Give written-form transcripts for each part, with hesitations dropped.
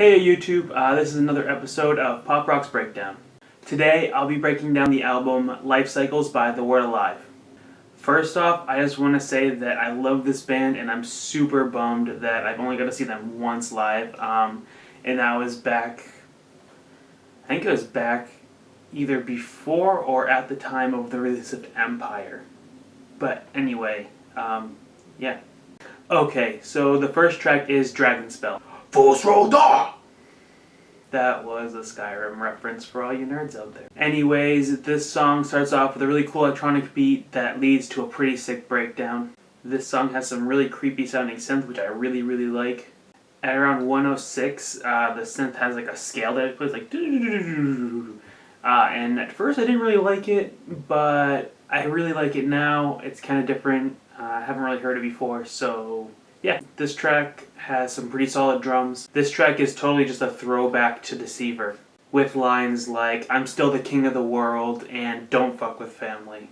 Hey YouTube, this is another episode of PopRawks Breakdown. Today I'll be breaking down the album Life Cycles by The Word Alive. First off, I just want to say that I love this band and I'm super bummed that I've only got to see them once live. And I was back, I think it was back either before or at the time of the release of Empire. But anyway, yeah. Okay, so the first track is Dragon Spell. Force Roll Dog! That was a Skyrim reference for all you nerds out there. Anyways, this song starts off with a really cool electronic beat that leads to a pretty sick breakdown. This song has some really creepy sounding synth, which I really like. At around 106, the synth has like a scale that it plays like and at first I didn't really like it, but I really like it now. It's kind of different. I haven't really heard it before, so yeah. This track has some pretty solid drums. This track is totally just a throwback to Deceiver, with lines like, "I'm still the king of the world," and "Don't fuck with family."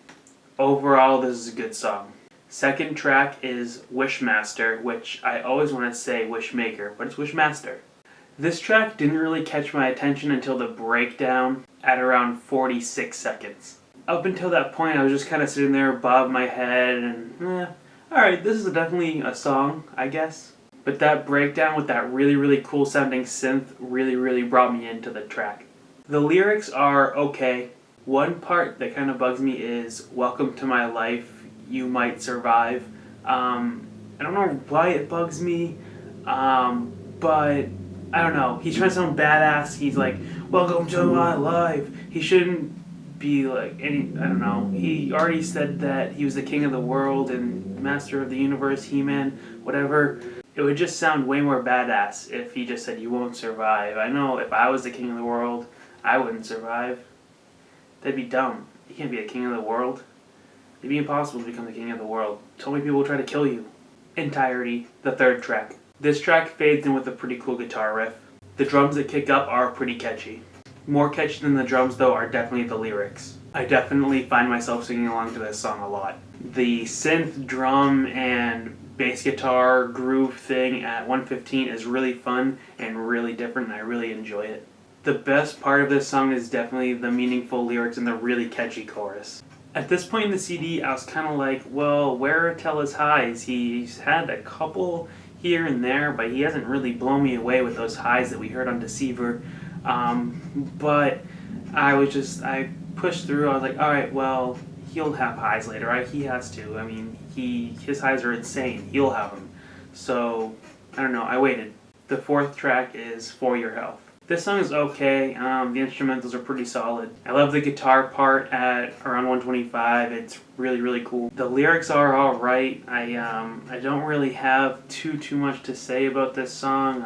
Overall, this is a good song. Second track is Wishmaster, which I always want to say Wishmaker, but it's Wishmaster. This track didn't really catch my attention until the breakdown at around 46 seconds. Up until that point, I was just kind of sitting there, bobbing my head, and alright, this is definitely a song, I guess. But that breakdown with that really cool sounding synth really brought me into the track. The lyrics are okay. One part that kind of bugs me is, "Welcome to my life, you might survive." I don't know why it bugs me, but I don't know. He's trying to sound badass. He's like, "Welcome to my life." He shouldn't be like any, I don't know. He already said that he was the king of the world and master of the universe, He-Man, whatever. It would just sound way more badass if he just said, "You won't survive." I know if I was the king of the world, I wouldn't survive. That'd be dumb. You can't be the king of the world. It'd be impossible to become the king of the world. So many people will try to kill you. Entirety, the third track. This track fades in with a pretty cool guitar riff. The drums that kick up are pretty catchy. More catchy than the drums, though, are definitely the lyrics. I definitely find myself singing along to this song a lot. The synth, drum, and bass guitar groove thing at 1:15 is really fun and really different, and I really enjoy it. The best part of this song is definitely the meaningful lyrics and the really catchy chorus. At this point in the CD, I was kind of like, well, where are Tell His highs? He's had a couple here and there, but he hasn't really blown me away with those highs that we heard on Deceiver. But I pushed through. I was like, alright, well, he'll have highs later, right? He has to. I mean, his highs are insane. He'll have them. So, I don't know, I waited. The fourth track is For Your Health. This song is okay. The instrumentals are pretty solid. I love the guitar part at around 125. It's really cool. The lyrics are alright. I don't really have too much to say about this song.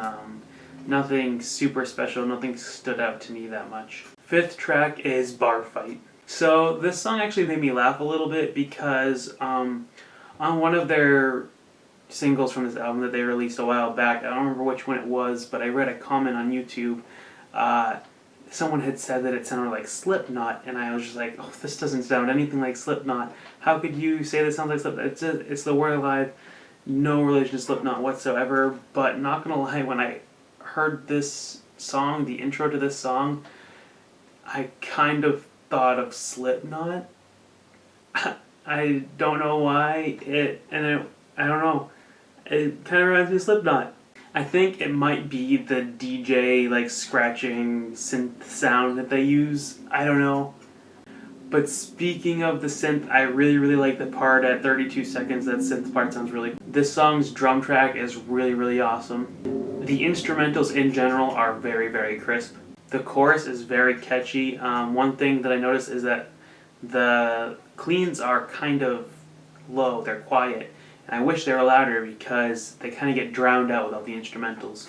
Nothing super special, nothing stood out to me that much. Fifth track is Bar Fight. So this song actually made me laugh a little bit because on one of their singles from this album that they released a while back, I don't remember which one it was, but I read a comment on YouTube. Someone had said that it sounded like Slipknot, and I was just like, oh, this doesn't sound anything like Slipknot. How could you say this sounds like Slipknot? It's The Word Alive, no relation to Slipknot whatsoever, but not gonna lie, when I heard this song, the intro to this song, I kind of thought of Slipknot. I don't know why, I don't know, it kind of reminds me of Slipknot. I think it might be the DJ like scratching synth sound that they use, I don't know. But speaking of the synth, I really like the part at 32 seconds. That synth part sounds really cool. This song's drum track is really awesome. The instrumentals in general are very crisp. The chorus is very catchy. One thing that I noticed is that the cleans are kind of low, they're quiet. And I wish they were louder because they kind of get drowned out with all the instrumentals.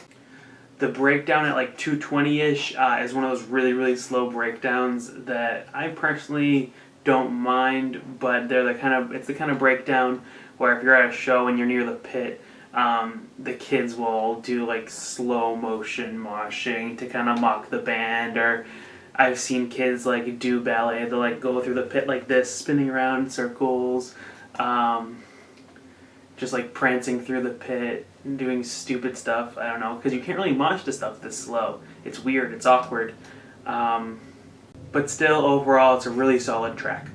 The breakdown at like 2:20-ish is one of those really slow breakdowns that I personally don't mind, but it's the kind of breakdown where if you're at a show and you're near the pit, the kids will do like slow motion moshing to kind of mock the band, or I've seen kids like do ballet. They'll like go through the pit like this, spinning around in circles. just like prancing through the pit and doing stupid stuff. I don't know, because you can't really mosh to stuff this slow. It's weird, it's awkward. But still, overall, it's a really solid track.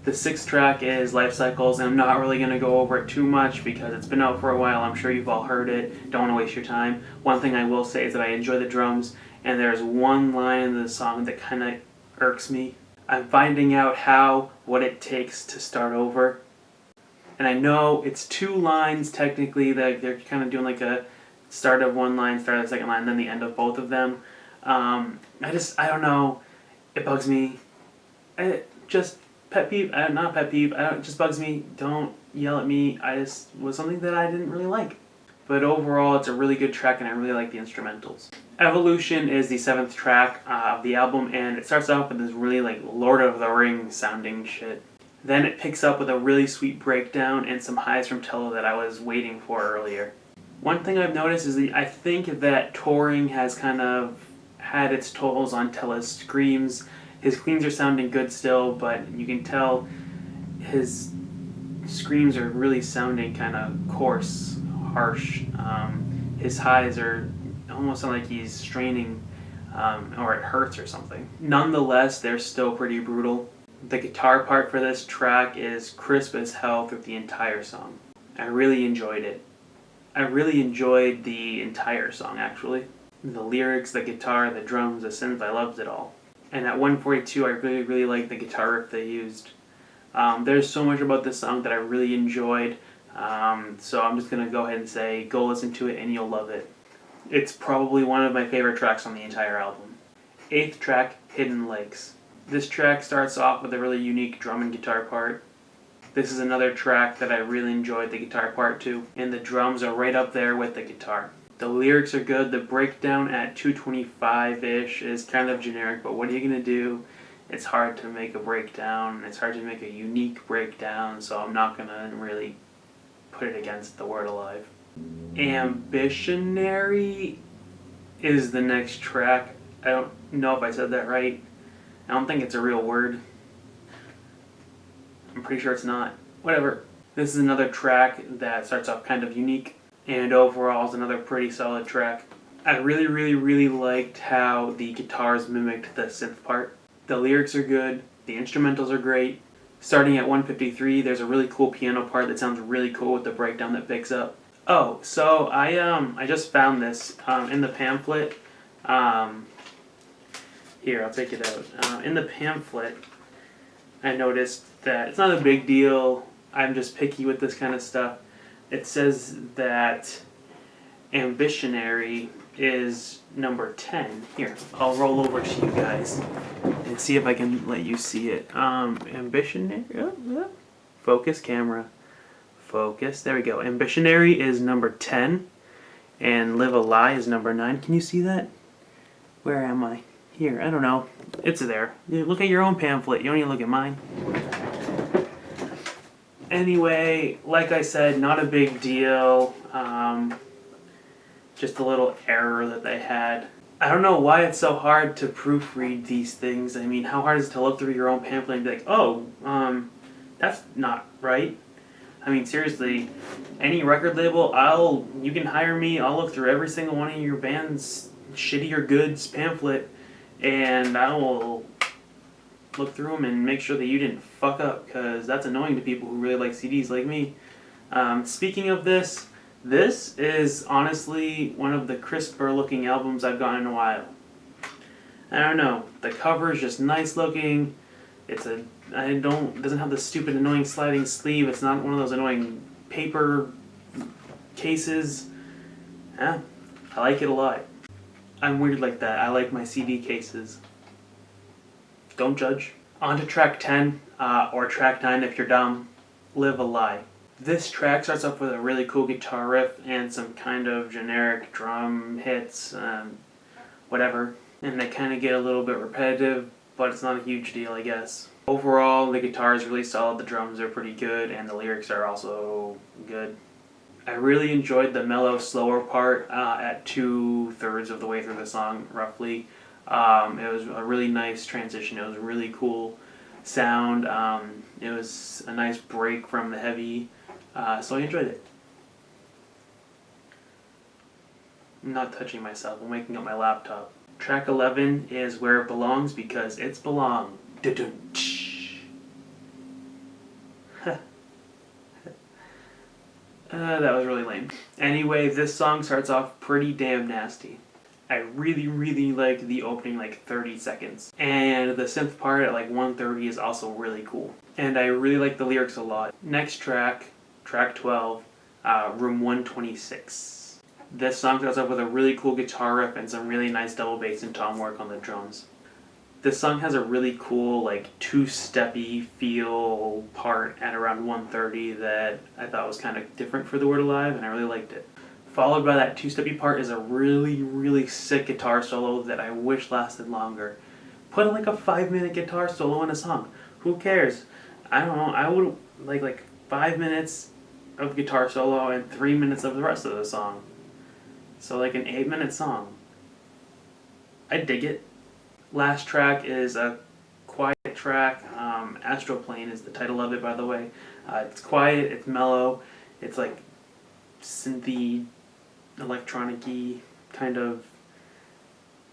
The sixth track is Life Cycles, and I'm not really going to go over it too much because it's been out for a while. I'm sure you've all heard it. Don't want to waste your time. One thing I will say is that I enjoy the drums, and there's one line in the song that kind of irks me. I'm finding out what it takes to start over. And I know it's 2 lines technically, that they're kind of doing like a start of one line, start of the second line, and then the end of both of them. I don't know. It bugs me. Pet peeve, not pet peeve, it just bugs me. Don't yell at me. Was something that I didn't really like. But overall, it's a really good track, and I really like the instrumentals. Evolution is the 7th track of the album, and it starts off with this really like Lord of the Rings sounding shit. Then it picks up with a really sweet breakdown and some highs from Tello that I was waiting for earlier. One thing I've noticed is that I think that touring has kind of had its tolls on Tello's screams. His cleans are sounding good still, but you can tell his screams are really sounding kind of coarse, harsh. His highs are almost sound like he's straining, or it hurts or something. Nonetheless, they're still pretty brutal. The guitar part for this track is crisp as hell through the entire song. I really enjoyed it. I really enjoyed the entire song, actually. The lyrics, the guitar, the drums, the synth, I loved it all. And at 142, I really, really liked the guitar riff they used. There's so much about this song that I really enjoyed, so I'm just going to go ahead and say, go listen to it and you'll love it. It's probably one of my favorite tracks on the entire album. 8th track, Hidden Lakes. This track starts off with a really unique drum and guitar part. This is another track that I really enjoyed the guitar part to, and the drums are right up there with the guitar. The lyrics are good. The breakdown at 225-ish is kind of generic, but what are you going to do? It's hard to make a breakdown. It's hard to make a unique breakdown, so I'm not going to really put it against the word alive. Ambitionary is the next track. I don't know if I said that right. I don't think it's a real word. I'm pretty sure it's not. Whatever. This is another track that starts off kind of unique, and overall is another pretty solid track. I really, really, really liked how the guitars mimicked the synth part. The lyrics are good. The instrumentals are great. Starting at 153, there's a really cool piano part that sounds really cool with the breakdown that picks up. Oh, so I just found this in the pamphlet. Here, I'll take it out. In the pamphlet, I noticed that it's not a big deal. I'm just picky with this kind of stuff. It says that Ambitionary is number 10. Here, I'll roll over to you guys and see if I can let you see it. Ambitionary. Focus, camera. Focus. There we go. Ambitionary is number 10, and Live a Lie is number 9. Can you see that? Where am I? Here, I don't know. It's there. You look at your own pamphlet. You don't even look at mine. Anyway, like I said, not a big deal. Just a little error that they had. I don't know why it's so hard to proofread these things. I mean, how hard is it to look through your own pamphlet and be like, oh, that's not right? I mean, seriously, any record label, you can hire me. I'll look through every single one of your band's shitty or goods pamphlet, and I will look through them and make sure that you didn't fuck up, because that's annoying to people who really like CDs like me. Speaking of this is honestly one of the crisper looking albums I've gotten in a while. I don't know, the cover is just nice looking. It doesn't have the stupid annoying sliding sleeve. It's not one of those annoying paper cases. Yeah, I like it a lot. I'm weird like that. I like my CD cases. Don't judge. On to track 10, or track 9 if you're dumb, Live a Lie. This track starts off with a really cool guitar riff and some kind of generic drum hits, whatever. And they kind of get a little bit repetitive, but it's not a huge deal, I guess. Overall, the guitar is really solid, the drums are pretty good, and the lyrics are also good. I really enjoyed the mellow, slower part at 2/3 of the way through the song, roughly. It was a really nice transition. It was a really cool sound. It was a nice break from the heavy, so I enjoyed it. I'm not touching myself. I'm waking up my laptop. Track 11 is Where It Belongs because it's belong. That was really lame. Anyway, this song starts off pretty damn nasty. I really like the opening like 30 seconds. And the synth part at like 1:30 is also really cool. And I really like the lyrics a lot. Next track, track 12, Room 126. This song starts off with a really cool guitar riff and some really nice double bass and tom work on the drums. This song has a really cool like two-steppy feel part at around 1:30 that I thought was kind of different for the Word Alive, and I really liked it. Followed by that two-steppy part is a really sick guitar solo that I wish lasted longer. Put like a 5-minute guitar solo in a song. Who cares? I don't know. I would like 5 minutes of guitar solo and 3 minutes of the rest of the song. So like an 8-minute song. I dig it. Last track is a quiet track. Astroplane is the title of it, by the way. It's quiet, it's mellow, it's like synthy, electronic-y, kind of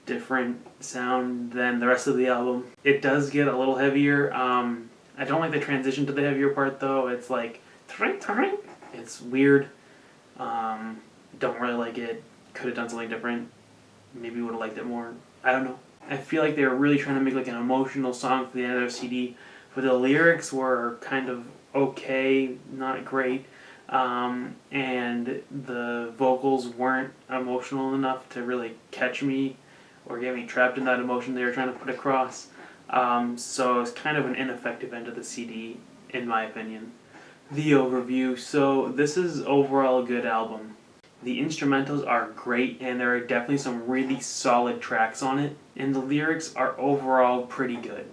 different sound than the rest of the album. It does get a little heavier. I don't like the transition to the heavier part though. It's like, it's weird. Don't really like it. Could have done something different. Maybe would have liked it more. I don't know. I feel like they were really trying to make like an emotional song for the end of their CD, but the lyrics were kind of okay, not great, and the vocals weren't emotional enough to really catch me or get me trapped in that emotion they were trying to put across. So it's kind of an ineffective end of the CD, in my opinion. The overview. So this is overall a good album. The instrumentals are great, and there are definitely some really solid tracks on it, and the lyrics are overall pretty good.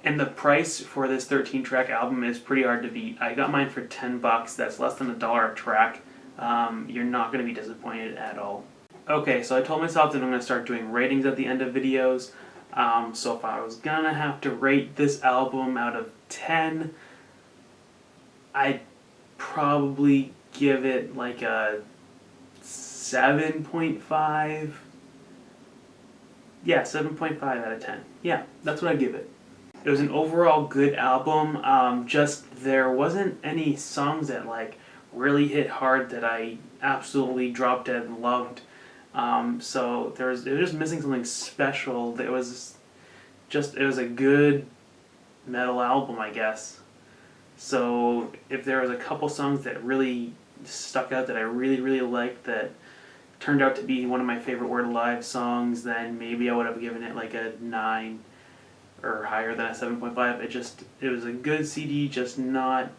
And the price for this 13-track album is pretty hard to beat. I got mine for $10. That's less than $1 a track. You're not going to be disappointed at all. Okay, so I told myself that I'm going to start doing ratings at the end of videos. So if I was going to have to rate this album out of 10, I'd probably give it like a 7.5. Yeah, 7.5 out of 10. Yeah, that's what I'd give it. It was an overall good album. Just there wasn't any songs that like really hit hard that I absolutely dropped dead and loved. So it was just missing something special. It was a good metal album, I guess. So if there was a couple songs that really stuck out that I really liked that turned out to be one of my favorite Word Alive songs, then maybe I would have given it like a 9 or higher than a 7.5. It was a good CD, just nothing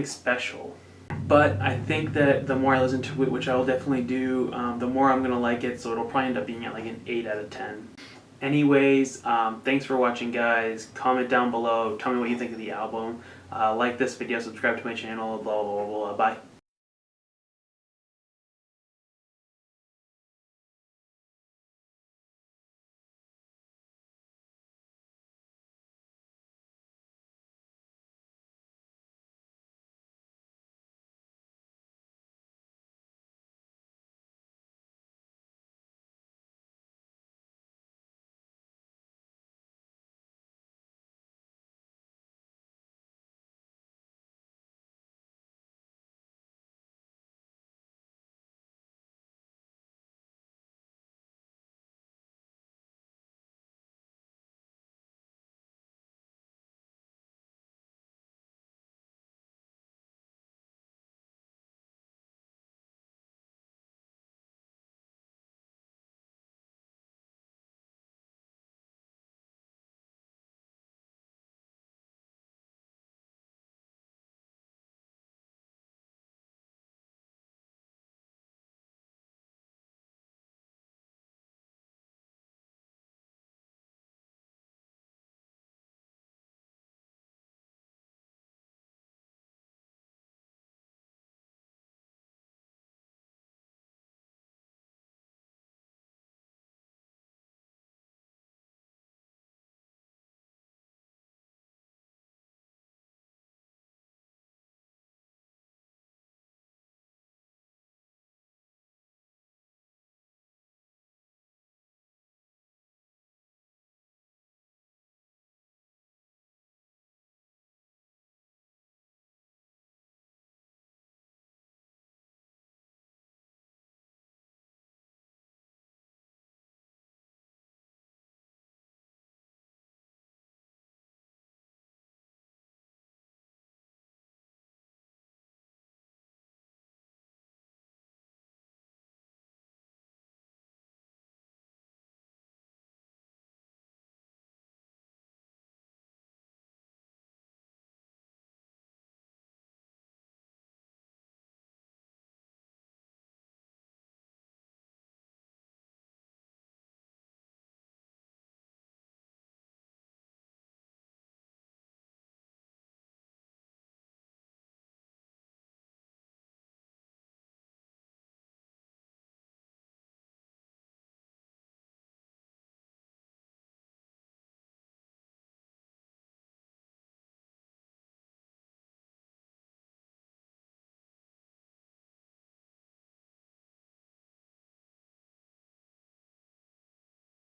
special. But I think that the more I listen to it, which I will definitely do, the more I'm going to like it, so it'll probably end up being at like an 8 out of 10. Anyways, thanks for watching, guys. Comment down below, tell me what you think of the album. Like this video, subscribe to my channel, blah blah blah blah. Bye.